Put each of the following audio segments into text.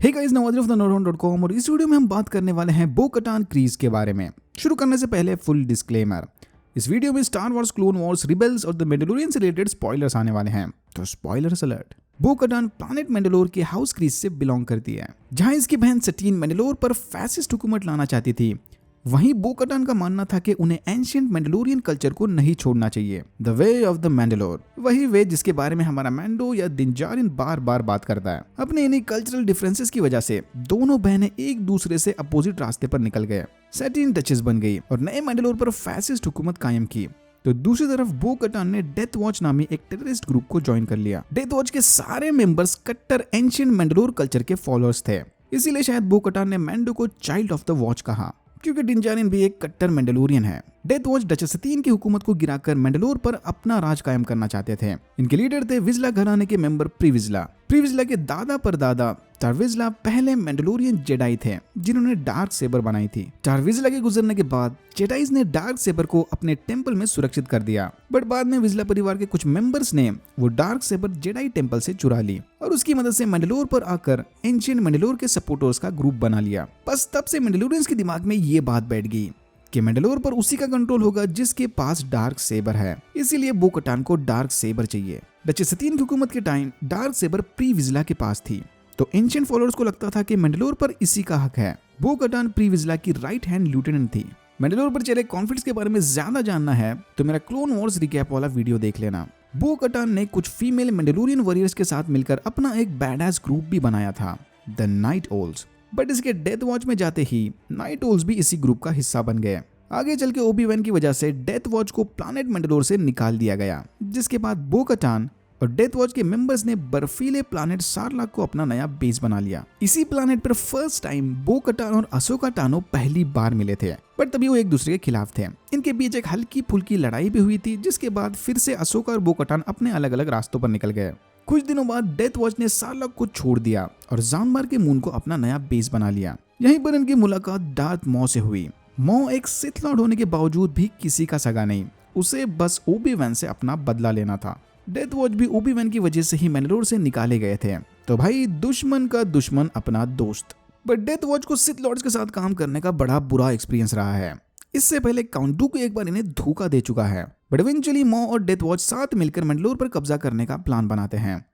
Hey guys, Nawazul of the nordhorn.com और इस video में हम बात करने वाले हैं बो कटान क्रीज के बारे में। शुरू करने से पहले फुल डिस्क्लेमर, इस वीडियो में star Wars, clone Wars, rebels और द मैंडलोरियन से रिलेटेड स्पॉयलर्स आने वाले हैं, तो स्पॉयलर्स अलर्ट। बो कटान प्लैनेट मैंडलोर के हाउस क्रीज से बिलोंग करती है, जहां इसकी बहन सटीन मैंडलोर पर फैसिस्ट हुकूमत लाना चाहती थी। वहीं बो कटान का मानना था कि उन्हें एंशिएंट मैंडलोरियन कल्चर को नहीं छोड़ना चाहिए, द वे ऑफ द मैंडलोर, वही वे जिसके बारे में हमारा मैंडो या दिनजारिन बार बार बात करता है। अपने इन्हीं कल्चरल डिफरेंसेस की वजह से दोनों बहनें एक दूसरे से अपोजिट रास्ते पर निकल गए। सटीन डचेस बन गई और नए मैंडलोर पर फैसिस्ट हुकूमत कायम की, तो दूसरी तरफ बो कटान ने डेथ वॉच नामी एक टेररिस्ट ग्रुप को ज्वाइन कर लिया। डेथ वॉच के सारे मेंबर्स कट्टर एंशिएंट मैंडलोर कल्चर के फॉलोअर्स थे, इसीलिए शायद बो कटान ने मैंडो को चाइल्ड ऑफ द वॉच कहा, क्योंकि डिनजारिन भी एक कट्टर मैंडलोरियन है। डेथ वॉच डचेस सतीन की हुकूमत को गिराकर मैंडलोर पर अपना राज कायम करना चाहते थे। इनके लीडर थे विजला घराने के मेंबर प्रीविजला। प्रीविजला के दादा परदादा टारविजला पहले मैंडलोरियन जेडाई थे जिन्होंने डार्क सेबर बनाई थी। टारविजला के गुजरने के बाद जेडाइज ने डार्क सेबर को अपने टेंपल में सुरक्षित कर दिया, बट बाद में विजला परिवार के कुछ मेंबर्स ने वो डार्क सेबर जेडाई टेंपल से चुरा ली और उसकी मदद से मैंडलोर पर आकर एंशिएंट मैंडलोर के सपोर्टर्स का ग्रुप बना लिया। बस तब से मैंडलोरियंस के दिमाग में ये बात बैठ गई कि मैंडलोर पर उसी का कंट्रोल होगा जिसके पास डार्क सेबर है, इसीलिए बो कटान को डार्क सेबर चाहिए। डचेस सतीन की हुकूमत के टाइम डार्क सेबर प्रीविजला के पास थी, तो एंशिएंट फॉलोअर्स को लगता था कि मैंडलोर पर इसी का हक है। बो कटान प्रीविजला की राइट हैंड लिeutenant थी। मैंडलोर पर चले कॉन्फ्लिक्ट्स के बारे में ज्यादा जानना है तो मेरा क्लोन वॉर्स रिकैप वाला वीडियो देख लेना। बो कटान ने कुछ फीमेल मैंडलोरियन वॉरियर्स के साथ मिलकर अपना एक बैडएस ग्रुप भी बनाया था, द नाइट ओल्स। बट इसके डेथ वॉच में जाते ही नाइट ओल्स भी इसी ग्रुप का हिस्सा बन गए। आगे चल के ओबी-वैन की वजह से डेथ वॉच को प्लैनेट मैंडलोर से निकाल दिया गया, जिसके बाद बो कटान और डेथ वॉच के मेंबर्स ने बर्फीले प्लैनेट सारलाक को अपना नया बेस बना लिया। इसी प्लैनेट पर फर्स्ट टाइम बो कटान और अशोका टानो पहली बार मिले थे, बट तभी वो एक दूसरे के खिलाफ थे। इनके बीच एक हल्की फुल्की लड़ाई भी हुई थी, जिसके बाद फिर से अशोका और बो कटान अपने अलग अलग रास्तों पर निकल गए। कुछ दिनों बाद डेथ वॉच ने सारलाक को छोड़ दिया और जानमार के मून को अपना नया बेस बना लिया। यहीं पर इनकी मुलाकात डार्थ मॉ से हुई। मॉ एक सिथ लॉर्ड होने के बावजूद भी किसी का सगा नहीं, उसे बस ओबी-वैन से अपना बदला लेना था। डेथ वॉच भी ओबी-वैन की वजह से ही मैंडलोर से निकाले गए थे, तो भाई दुश्मन का दुश्मन अपना दोस्त। बट डेथ वॉच को सिथ लॉर्ड्स के साथ काम करने का बड़ा बुरा एक्सपीरियंस रहा है। इससे पहले काउंट डूकू एक बार इन्हें धोखा दे चुका है, बट इवेंचुअली मॉ और डेथ वॉच साथ मिलकर मैंडलोर पर कब्जा करने का प्लान बनाते हैं।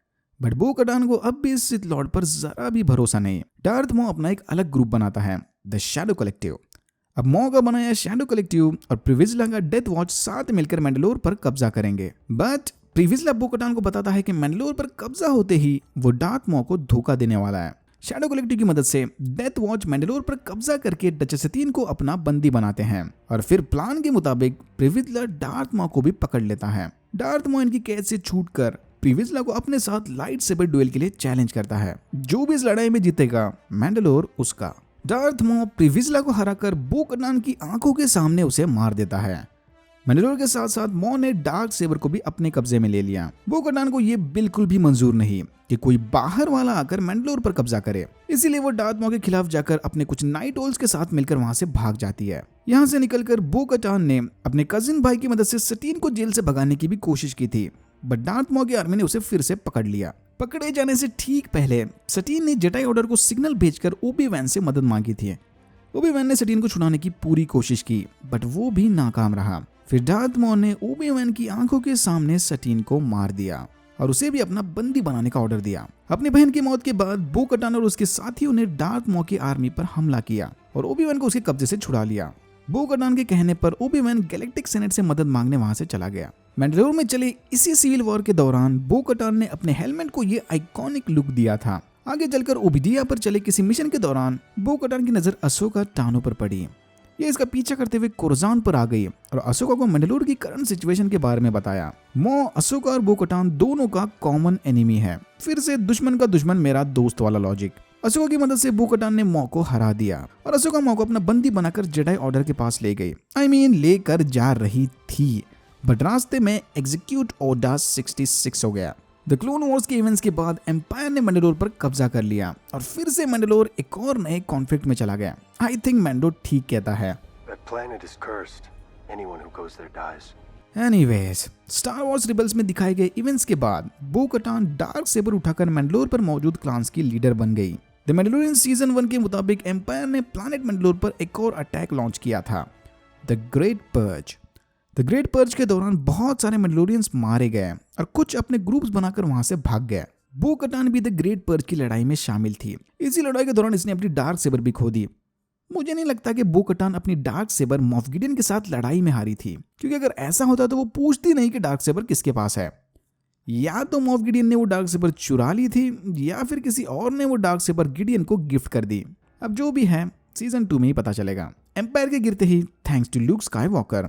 बट बो कटान को अब भी इस सिथ लॉर्ड पर जरा भी भरोसा नहीं। डार्थ मॉ अपना एक अलग ग्रुप बनाता है, द शैडो कलेक्टिव। अब मॉ का बनाया शैडो कलेक्टिव और प्रीविजला का डेथ वॉच साथ मिलकर मैंडलोर पर कब्जा करेंगे। बट प्रीविजला बो कटान को बताता है कि मैंडलोर पर कब्जा होते ही वो डार्थ मॉ को धोखा देने वाला है। शैडो कलेक्टिव की मदद से डेथ वॉच मैंडलोर पर कब्जा करके डचेस सतीन को अपना बंदी बनाते हैं और फिर प्लान के मुताबिक प्रीविजला डार्थ मॉ को भी पकड़ लेता है। डार्थ मॉ इनकी कैद से छूटकर प्रीविजला को अपने साथ लाइट सेबर ड्यूएल के लिए चैलेंज करता है। जो भी इस लड़ाई में जीतेगा मैंडलोर उसका। डार्थ मॉ प्रीविजला को हराकर बो कटान की आंखों के सामने उसे मार देता है। मैंडलोर के साथ साथ मॉ ने डार्क सेबर को भी अपने कब्जे में ले लिया। बो कटान को यह बिल्कुल भी मंजूर नहीं कि कोई बाहर वाला आकर मैंडलोर पर कब्जा करे, इसीलिए वो डार्थ मॉ के खिलाफ जाकर अपने कुछ नाइट ओल्स के साथ मिलकर वहां से भाग जाती है। यहाँ से निकलकर बो कटान ने अपने कजिन भाई की मदद से सटीन को जेल से भगाने की भी कोशिश की थी, बट डार्थ मॉ की आर्मी ने उसे फिर से पकड़ लिया। पकड़े जाने से ठीक पहले सटीन ने जेडाई ऑर्डर को सिग्नल भेजकर ओबी-वैन से मदद मांगी थी। ओबी-वैन ने सटीन को छुड़ाने की पूरी कोशिश की, बट वो भी नाकाम रहा। फिर डार्थ मॉ ने ओबी-वैन की आंखों के सामने सटीन को मार दिया और उसे भी अपना बंदी बनाने का ऑर्डर दिया। अपनी बहन की मौत के बाद बो कटान और उसके साथियों ने डार्थ मॉ की आर्मी पर हमला किया और ओबी-वैन को उसके कब्जे से छुड़ा लिया। बो कटान के कहने पर ओबी-वैन गैलेक्टिक सेनेट से मदद मांगने वहां से चला गया। मैंडलोर में चले इसी सिविल वॉर के दौरान बो कटान ने अपने हेलमेट को ये आइकॉनिक लुक दिया था। आगे चलकर ओबिडिया पर चले किसी मिशन के दौरान बो कटान की नजर अशोका टानो पर पड़ी। ये इसका पीछा करते हुए कोरजान पर आ गई और अशोका को मैंडलोर की करंट सिचुएशन के बारे में बताया। मॉ, अशोका और बो कटान दोनों का कॉमन एनिमी है। फिर से दुश्मन का दुश्मन मेरा दोस्त वाला लॉजिक। अशोका की मदद से बो कटान ने मॉ को हरा दिया और अशोका मॉ को अपना बंदी बनाकर जेडाई ऑर्डर के पास ले गई। लेकर जा रही थी, बट रास्ते में एग्जीक्यूट ऑर्डर 66 हो गया। द क्लोन वॉर्स के इवेंट्स के बाद एम्पायर ने मैंडलोर पर कब्जा कर लिया और फिर से मैंडलोर एक और नए कॉन्फ्लिक्ट में चला गया। आई थिंक मैंडो ठीक कहता है। एनीवेज, स्टार वॉर्स रिबल्स में दिखाए गए इवेंट्स के बाद बो कटान डार्क सेबर उठाकर मैंडलोर पर मौजूद क्लान्स की लीडर बन गई। द मैंडलोरियन सीजन 1 के मुताबिक एम्पायर ने प्लैनेट मैंडलोर पर एक और अटैक लॉन्च किया था, the great purge. The great purge के दौरान बहुत सारे मैंडलोरियंस मारे गए और कुछ अपने ग्रुप्स बनाकर वहां से भाग गए। बो कटान भी द ग्रेट पर्ज की लड़ाई में शामिल थी। इसी लड़ाई के दौरान इसने अपनी डार्क सेबर भी खो दी। मुझे नहीं लगता कि बो कटान अपनी डार्क सेबर मॉफ गिडियन के साथ लड़ाई में हारी थी, क्योंकि अगर ऐसा होता तो वो पूछती नहीं कि डार्क सेबर किसके पास है। या तो मॉफ गिडियन ने वो डार्क सेबर चुरा ली थी या फिर किसी और ने वो डार्क सेबर गिडियन को गिफ्ट कर दी। अब जो भी है सीजन 2 में ही पता चलेगा। एम्पायर के गिरते ही थैंक्स टू ल्यूक स्काईवॉकर,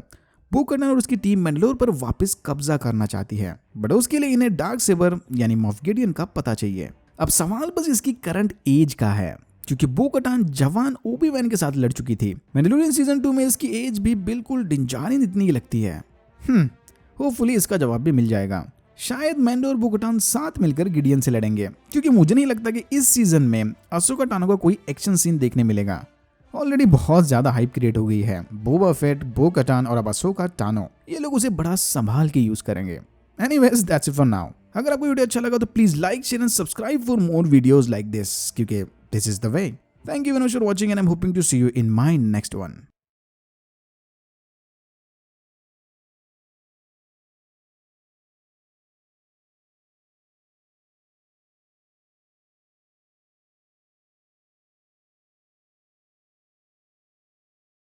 बो कटान और उसकी टीम मैंडलोर पर वापस कब्जा करना चाहती है, बट उसके लिए इन्हें डार्क सेबर यानी मॉफ गिडियन का पता चाहिए। अब सवाल बस इसकी करंट एज का है, क्योंकि बो कटान जवान ओबी-वैन के साथ लड़ चुकी थी। मैंडलोरियन सीजन 2 में इसकी एज भी बिल्कुल डिंजारिन इतनी ही लगती है। होपफुली इसका जवाब भी मिल जाएगा। शायद मैंडो और बो कटान साथ मिलकर गिडियन से लड़ेंगे, क्योंकि मुझे नहीं लगता कि इस सीजन में अहसोका टानो का कोई एक्शन सीन देखने मिलेगा। ऑलरेडी बहुत ज्यादा हाइप क्रिएट हो गई है। बोबा फेट, बो कटान और अब अहसोका टानो, ये लोग उसे बड़ा संभाल के यूज करेंगे। Anyways that's it for now. अगर आपको वीडियो अच्छा लगा तो please like, share and subscribe for more videos like this, क्योंकि this is the way. Thank you very much for watching and I'm hoping to see you in my next one.